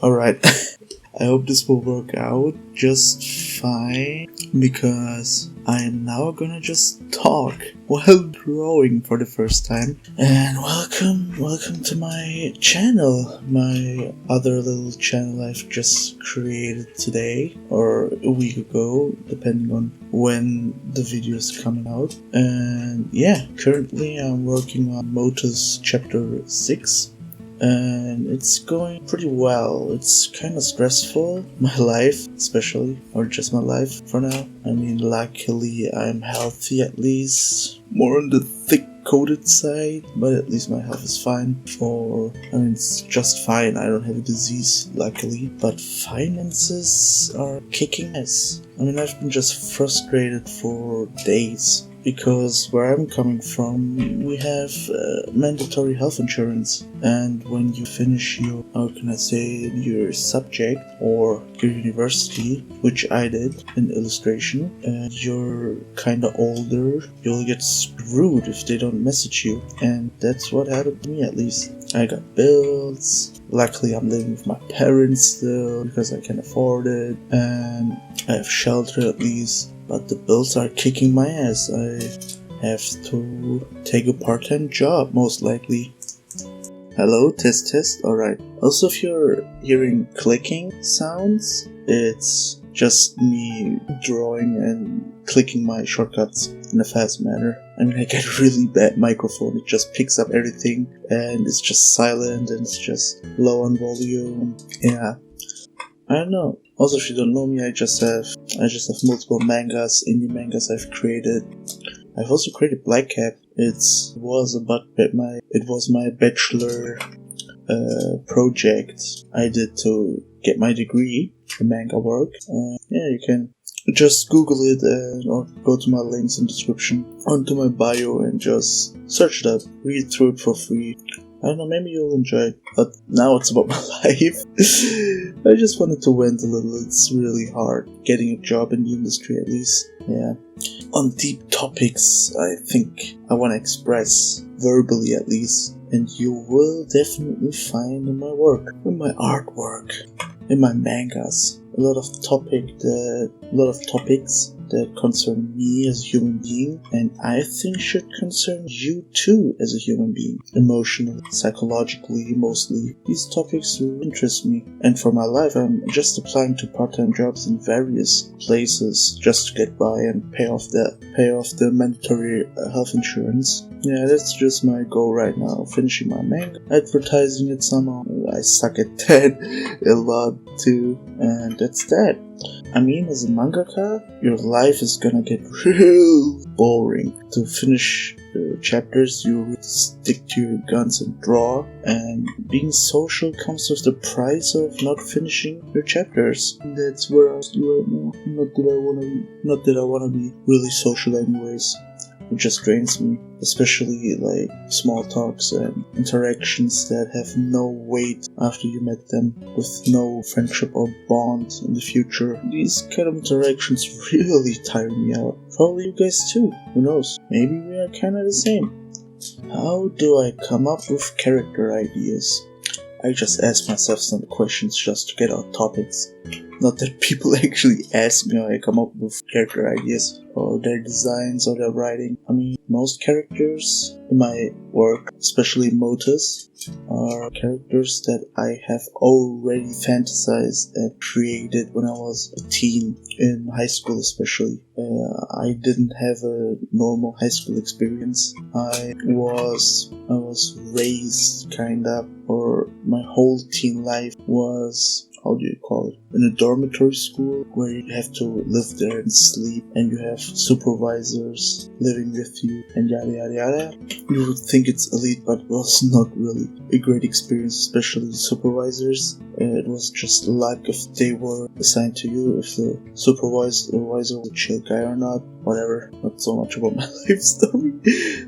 Alright, I hope this will work out just fine because I am now gonna just talk while drawing for the first time. And welcome to my channel, my other little channel I've just created today or a week ago, depending on when the video is coming out. And yeah, currently I'm working on Motus chapter 6. And it's going pretty well. It's kind of stressful, my life especially, or just my life for now. I mean, luckily I'm healthy at least, more on the thick-coated side, but at least my health is fine. It's just fine. I don't have a disease, luckily, but finances are kicking ass. I mean, I've been just frustrated for days. Because where I'm coming from, we have mandatory health insurance, and when you finish your subject or your university, which I did in illustration, and you're kinda older, you'll get screwed if they don't message you, and that's what happened to me at least. I got bills. Luckily, I'm living with my parents still because I can afford it, and I have shelter at least. But the bills are kicking my ass. I have to take a part-time job, most likely. Hello, test. Alright. Also, if you're hearing clicking sounds, it's just me drawing and clicking my shortcuts in a fast manner. I mean, I get a really bad microphone. It just picks up everything and it's just silent and it's just low on volume. Yeah. I don't know. Also, if you don't know me, I just have multiple mangas, indie mangas I've created. I've also created Black Cap. It was my bachelor project I did to get my degree in manga work. Yeah, you can just Google it or go to my links in the description onto my bio and just search it up, read through it for free. I don't know, maybe you'll enjoy it, but now it's about my life. I just wanted to vent a little. It's really hard getting a job in the industry, at least. Yeah. On deep topics, I think I want to express, verbally at least, and you will definitely find in my work, in my artwork, in my mangas, a lot of topics that concern me as a human being, and I think should concern you too as a human being. Emotionally, psychologically, mostly. These topics will interest me, and for my life I'm just applying to part-time jobs in various places just to get by and pay off the mandatory health insurance. Yeah, that's just my goal right now, finishing my manga, advertising it somehow. I suck at that a lot too, and that's that. I mean, as a mangaka, your life is gonna get real boring. To finish chapters, you stick to your guns and draw, and being social comes with the price of not finishing your chapters. That's where I'm right now. Not that I wanna be really social anyways. It just drains me, especially like small talks and interactions that have no weight after you met them, with no friendship or bond in the future. These kind of interactions really tire me out. Probably you guys too, who knows? Maybe we are kinda the same. How do I come up with character ideas? I just ask myself some questions just to get out topics. Not that people actually ask me how I come up with character ideas, or their designs, or their writing. I mean, most characters in my work, especially Motus, are characters that I have already fantasized and created when I was a teen, in high school especially. I didn't have a normal high school experience. I was raised kinda, or my whole teen life was, how do you call it, in a dormitory school where you have to live there and sleep, and you have supervisors living with you, and yada yada yada. You would think it's elite, but it was not really a great experience, especially the supervisors. It was just luck if they were assigned to you, if the supervisor was a chill guy or not. Whatever, not so much about my life story.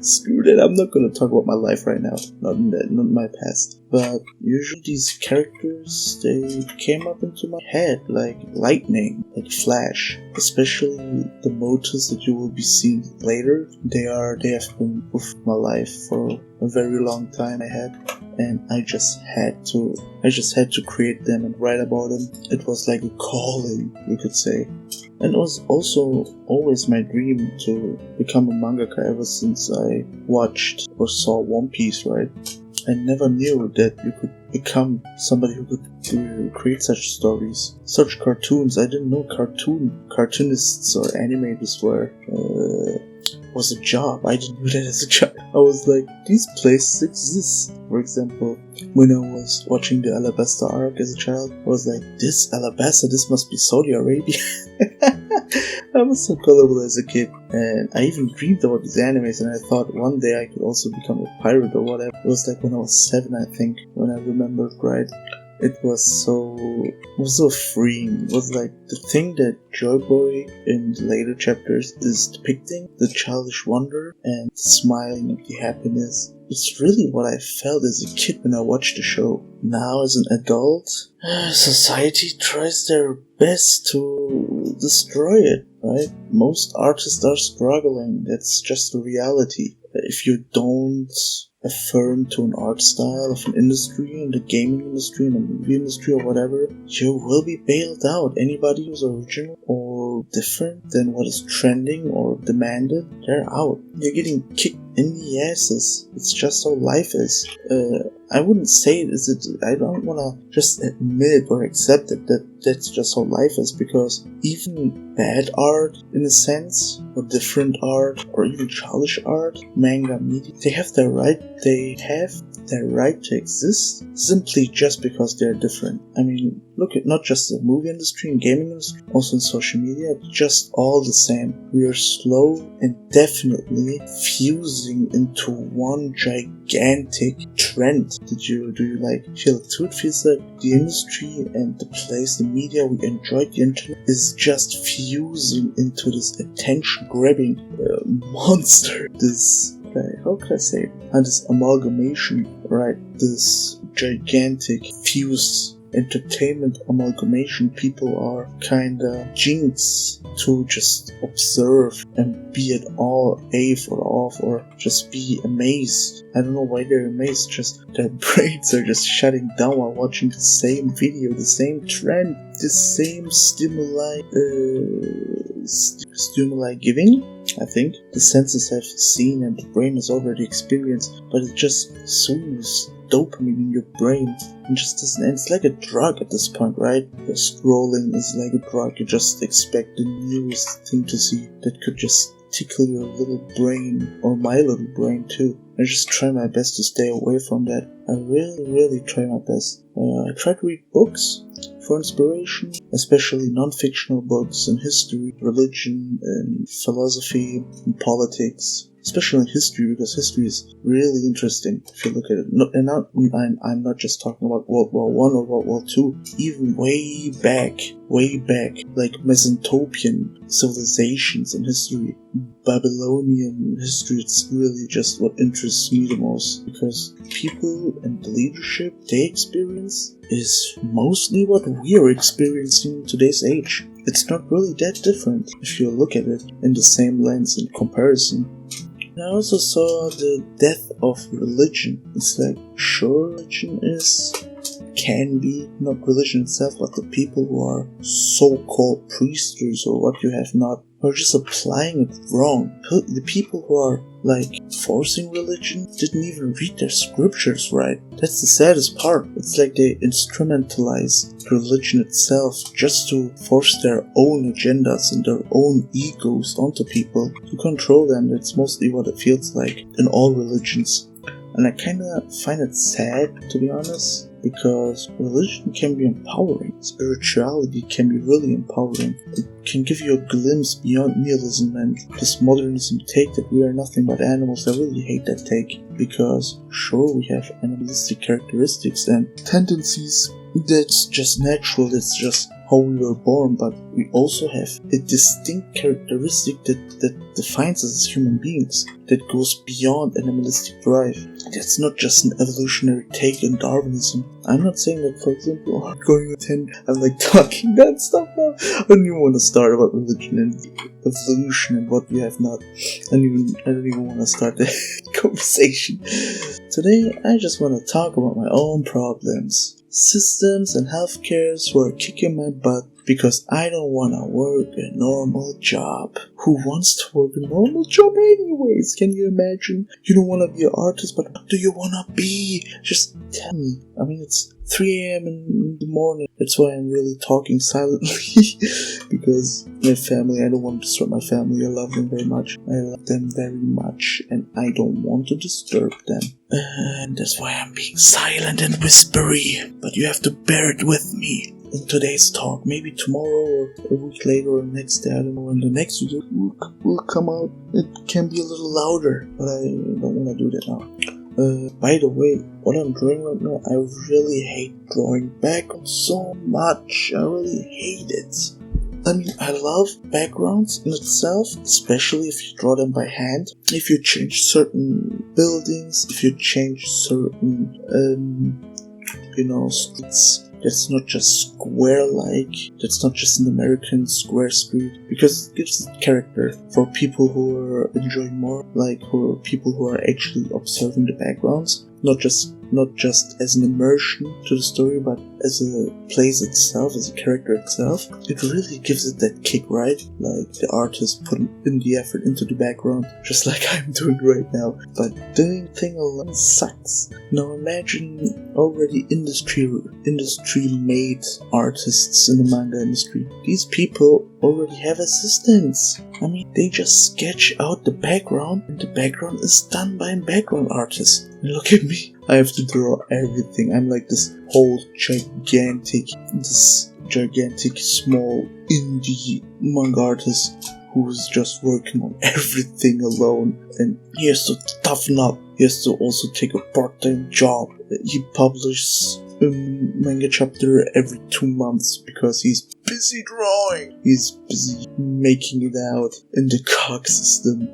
Screw that, I'm not gonna talk about my life right now, not my past. but usually these characters, they came up into my head like lightning, like flash. Especially the motives that you will be seeing later. They have been with my life for a very long time and I just had to create them and write about them. It was like a calling, you could say. And it was also always my dream to become a mangaka ever since I watched or saw One Piece, right? I never knew that you could become somebody who could create such stories, such cartoons. I didn't know cartoonists or animators was a job. I didn't know that as a job. I was like, these places exist. For example, when I was watching the Alabasta arc as a child, I was like, this Alabasta, this must be Saudi Arabia. I was so gullible as a kid, and I even dreamed about these animes, and I thought one day I could also become a pirate or whatever. It was like when I was 7, I think, when I remembered right. It was so freeing. It was like the thing that Joy Boy in the later chapters is depicting, the childish wonder and smiling at the happiness. It's really what I felt as a kid when I watched the show. Now as an adult, society tries their best to destroy it, right? Most artists are struggling. That's just the reality. If you don't affirm to an art style of an industry, in the gaming industry, in the movie industry or whatever, you will be bailed out. Anybody who's original or different than what is trending or demanded, they're out. You're getting kicked in the asses. It's just how life is. I wouldn't say it is. I don't want to just admit or accept it that that's just how life is, because even bad art, in a sense, or different art, or even childish art, manga, media, they have their right. They have their right to exist simply just because they're different. I mean, look at not just the movie industry and gaming industry, also in social media, just all the same. We are slow and definitely fusing into one gigantic trend. Do you like feel it too? It feels like the industry and the place, the media we enjoy, the internet, is just fusing into this attention-grabbing monster. This, how can I say it? And this amalgamation, right? This gigantic fused entertainment amalgamation. People are kinda jinxed to just observe and be at all or off or just be amazed. I don't know why they're amazed, just their brains are just shutting down while watching the same video, the same trend, the same stimuli giving. I think the senses have seen and the brain has already experienced, but it just soothes dopamine in your brain and just doesn't end. It's like a drug at this point, right? The scrolling is like a drug. You just expect the newest thing to see that could just tickle your little brain, or my little brain too. I just try my best to stay away from that. I really try my best. I try to read books for inspiration, especially non-fictional books in history, religion, and philosophy, and politics. Especially in history, because history is really interesting if you look at it. I'm not just talking about World War I or World War II. Even way back, like Mesopotamian civilizations in history, Babylonian history. It's really just what interests me the most, because people and the leadership they experience is mostly what we are experiencing in today's age. It's not really that different if you look at it in the same lens and comparison. I also saw the death of religion. It's like, sure, religion can be, not religion itself, but the people who are so-called priesters or what you have not, are just applying it wrong. The people who are like forcing religion didn't even read their scriptures right. That's the saddest part. It's like they instrumentalize religion itself just to force their own agendas and their own egos onto people to control them. That's mostly what it feels like in all religions. And I kinda find it sad, to be honest, because religion can be empowering. Spirituality can be really empowering. It can give you a glimpse beyond nihilism and this modernism take that we are nothing but animals. I really hate that take, because sure, we have animalistic characteristics and tendencies. That's just natural, that's just how we were born, but we also have a distinct characteristic that defines us as human beings, that goes beyond animalistic drive. That's not just an evolutionary take on Darwinism. I'm not saying that, for example, going with 10, I'm like talking that stuff now. I don't even want to start about religion and evolution and what you have not. I don't even want to start the conversation. Today, I just want to talk about my own problems. Systems and healthcares who are kicking my butt because I don't want to work a normal job. Who wants to work a normal job anyways? Can you imagine? You don't want to be an artist, but what do you want to be? Just tell me. I mean, it's 3 a.m. in the morning. That's why I'm really talking silently. Because my family, I don't want to disturb my family. I love them very much. I love them very much. And I don't want to disturb them. And that's why I'm being silent and whispery. But you have to bear it with me. In today's talk, maybe tomorrow or a week later or next day, I don't know when the next video will come out. It can be a little louder, but I don't want to do that now. By the way, what I'm drawing right now, I really hate drawing backgrounds so much. I really hate it. I mean, I love backgrounds in itself, especially if you draw them by hand. If you change certain buildings, if you change certain, streets. That's not just square-like, that's not just an American square street, because it gives it character for people who are enjoying more, like people who are actually observing the backgrounds, not just as an immersion to the story, but as a place itself, as a character itself. It really gives it that kick, right? Like the artist put in the effort into the background, just like I'm doing right now. But doing thing alone sucks. Now imagine already industry-made artists in the manga industry. These people already have assistants. I mean, they just sketch out the background, and the background is done by a background artist. And look at me. I have to draw everything. I'm like this whole gigantic small indie manga artist who's just working on everything alone, and he has to toughen up. He has to also take a part-time job. He publishes a manga chapter every 2 months because he's busy drawing. He's busy making it out in the cog system.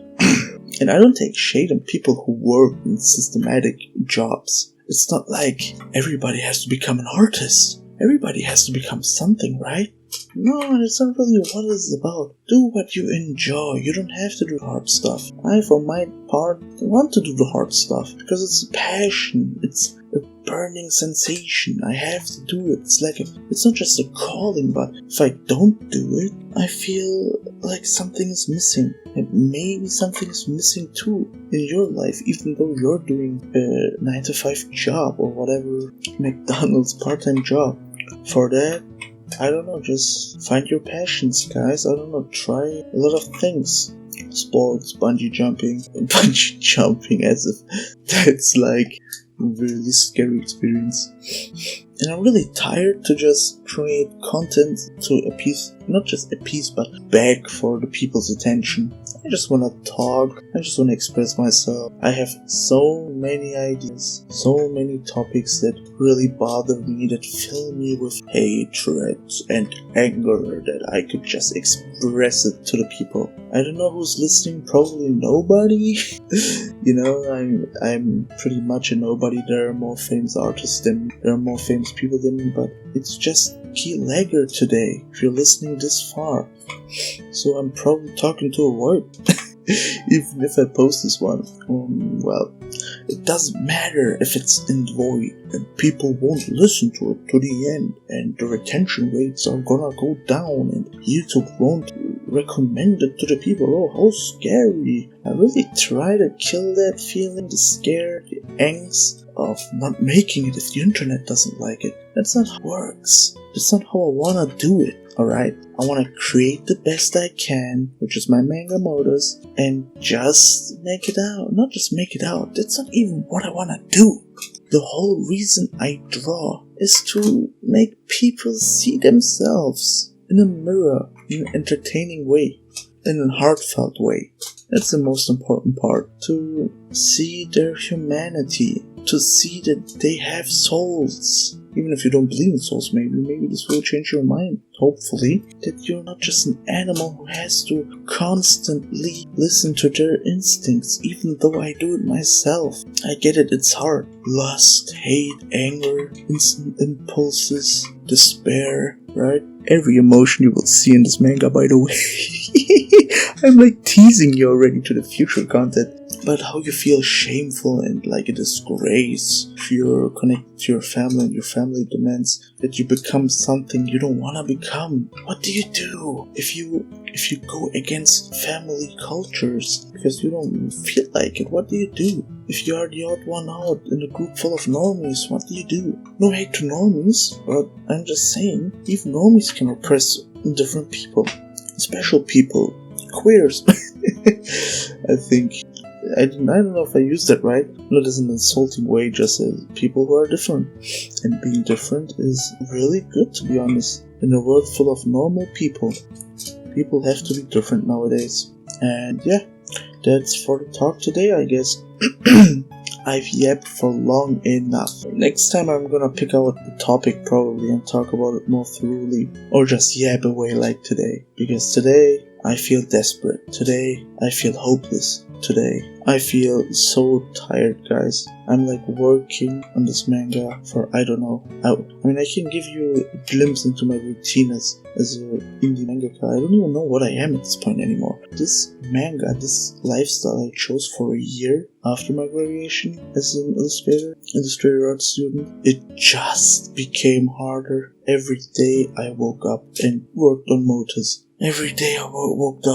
And I don't take shade on people who work in systematic jobs. It's not like everybody has to become an artist. Everybody has to become something, right? No, that's not really what it's about. Do what you enjoy. You don't have to do hard stuff. I, for my part, want to do the hard stuff because it's a passion. It's a burning sensation. I have to do it. It's not just a calling, but if I don't do it, I feel like something is missing. And maybe something is missing too in your life, even though you're doing a 9-to-5 job or whatever, McDonald's part-time job. For that, I don't know, just find your passions, guys. I don't know, try a lot of things. Sports, bungee jumping as if that's like a really scary experience. And I'm really tired to just create content to appease, not just appease, but beg for the people's attention. I just want to talk, I just want to express myself. I have so many ideas, so many topics that really bother me, that fill me with hatred and anger, that I could just express it to the people. I don't know who's listening, probably nobody. I'm pretty much a nobody. There are more famous artists than me, there are more famous people than me, but it's just key lagger today, if you're listening this far. So I'm probably talking to a void, even if I post this one. Well, it doesn't matter if it's in the void and people won't listen to it to the end, and the retention rates are gonna go down and YouTube won't recommend it to the people. Oh, how scary. I really try to kill that feeling, the scare, the angst of not making it if the internet doesn't like it. That's not how it works. That's not how I wanna do it, alright? I wanna create the best I can, which is my manga modus, and just make it out. Not just make it out, that's not even what I wanna do. The whole reason I draw is to make people see themselves in a mirror, in an entertaining way, in a heartfelt way. That's the most important part. To see their humanity, to see that they have souls, Even if you don't believe in souls, maybe this will change your mind, hopefully, that you're not just an animal who has to constantly listen to their instincts, even though I do it myself. I get it, it's hard. Lust, hate, anger, instant impulses, despair, right? Every emotion you will see in this manga, by the way. I'm like teasing you already to the future content. But how you feel shameful and like a disgrace if you're connected to your family and your family demands that you become something you don't want to become. What do you do if you go against family cultures because you don't feel like it? What do you do if you are the odd one out in a group full of normies? What do you do? No hate to normies, but I'm just saying, even normies can oppress different people, special people, queers. I think. I don't know if I used that right. Not as an insulting way, just as people who are different. And being different is really good, to be honest. In a world full of normal people, people have to be different nowadays. And yeah, that's for the talk today, I guess. I've yapped for long enough. Next time I'm gonna pick out a topic probably and talk about it more thoroughly. Or just yap away like today. Because today, I feel desperate. Today, I feel hopeless. Today, I feel so tired, guys. I'm like working on this manga for, I don't know. I mean, I can give you a glimpse into my routine as an indie mangaka. I don't even know what I am at this point anymore. This manga, this lifestyle I chose for a year after my graduation as an illustrator art student, it just became harder. Every day I woke up and worked on motos. Every day I woke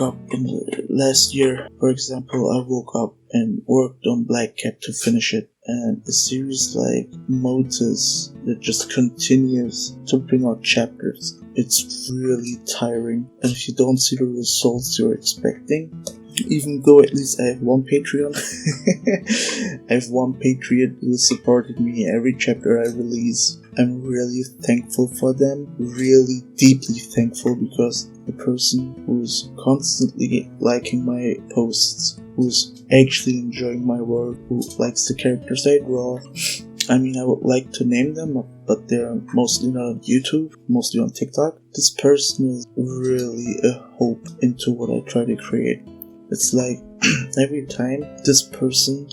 up in the last year, for example, I woke up and worked on Black Cap to finish it. And a series like Motus that just continues to bring out chapters. It's really tiring. And if you don't see the results you're expecting, even though at least I have one Patreon, I have one Patriot who supported me every chapter I release. I'm really thankful for them, really deeply thankful, because the person who's constantly liking my posts, who's actually enjoying my work, who likes the characters I draw. I mean, I would like to name them, but they're mostly not on YouTube, mostly on TikTok. This person is really a hope into what I try to create. It's like every time this person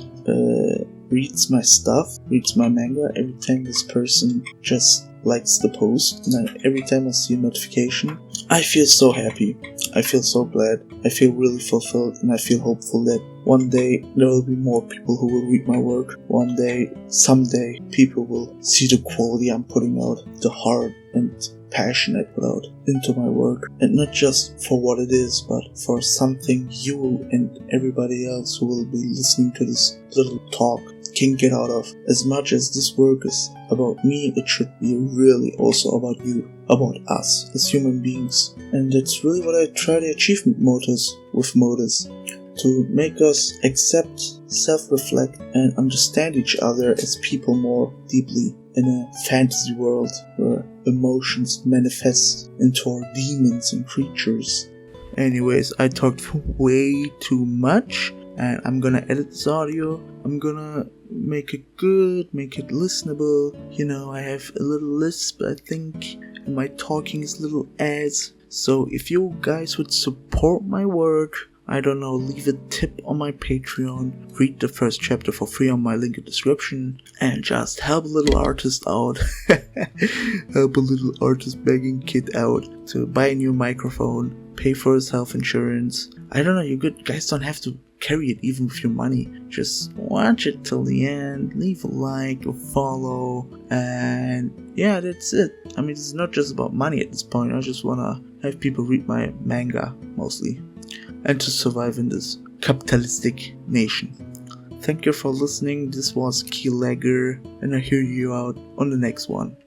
reads my stuff, reads my manga, every time this person just likes the post, and every time I see a notification, I feel so happy. I feel so glad. I feel really fulfilled, and I feel hopeful that one day there will be more people who will read my work. One day, someday, people will see the quality I'm putting out, the heart and passion I put out into my work, and not just for what it is, but for something you and everybody else who will be listening to this little talk can get out of. As much as this work is about me, it should be really also about you, about us as human beings. And that's really what I try to achieve with Motus, to make us accept, self-reflect, and understand each other as people more deeply in a fantasy world where emotions manifest into our demons and creatures. Anyways, I talked way too much, and I'm gonna edit this audio. I'm gonna make it good, make it listenable. You know, I have a little lisp, I think, and my talking is little ads. So if you guys would support my work, I don't know, leave a tip on my Patreon, read the first chapter for free on my link in the description, and just help a little artist out. Help a little artist begging kid out to buy a new microphone, pay for his health insurance. I don't know, you guys don't have to carry it even with your money. Just watch it till the end, leave a like, a follow, and yeah, that's it. I mean, it's not just about money at this point. I just wanna have people read my manga, mostly, and to survive in this capitalistic nation. Thank you for listening. This was Keylagger, and I hear you out on the next one.